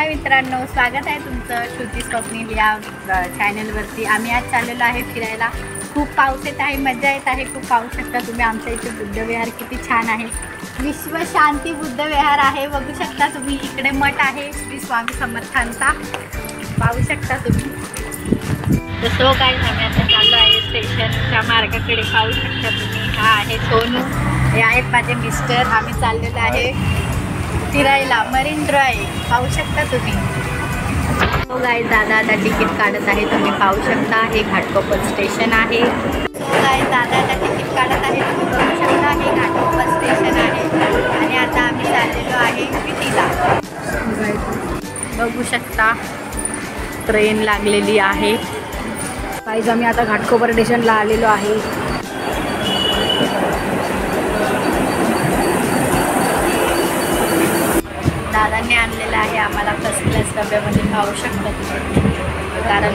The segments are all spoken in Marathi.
हाय मित्रांनो, स्वागत आहे तुमचं श्रुती स्वप्नील या चॅनलवरती। आम्ही आज चाललेलो आहे फिरायला। खूप पाऊस येत आहे, मजा येत आहे। खूप पाहू शकता तुम्ही आमच्या इथे बुद्धविहार किती छान आहे। विश्व शांती बुद्धविहार आहे, बघू शकता तुम्ही। इकडे मठ आहे श्री स्वामी समर्थांचा, पाहू शकता तुम्ही। तर काय आम्ही आता चाललो आहे स्टेशनच्या मार्गाकडे, पाहू शकता तुम्ही। हा आहे सोनू, हे आहेत माझे मिस्टर। आम्ही चाललेलो आहे फिरायला मरीन ड्राईव्ह, पाहू शकता तुम्ही। हो गाईज, दादा आता तिकीट काढत आहे, तुम्ही पाहू शकता। हे घाटकोपर स्टेशन आहे। हो गाईज, दादा आता तिकीट काढत आहे, तुम्ही बघू शकता। हे घाटकोपर स्टेशन आहे आणि आता आम्ही चाललेलो आहे विटीला, बघू शकता। ट्रेन लागलेली आहे गाईज। आम्ही आता घाटकोपर स्टेशनला आलेलो आहे। दादांनी आणलेलं आहे आम्हाला फर्स्ट क्लास डब्यामध्ये, पाहू शकता तुम्ही। कारण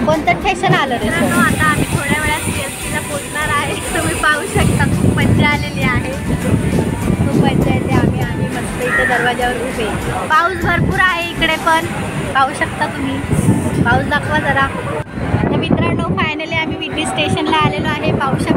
कोणतं स्टेशन आलं रे? आता आम्ही थोड्या वेळात CSTला पोहोचणार आहे, तुम्ही पाहू शकता। खूप मजा आलेली आहे, खूप मजा येते। आम्ही मस्त इथे दरवाजावर उभे। पाऊस भरपूर आहे इकडे पण, पाहू शकता तुम्ही। पाऊस दाखवा जरा। तर मित्रांनो, फायनली आम्ही विटी स्टेशनला आलेलो आहे, पाहू शकता।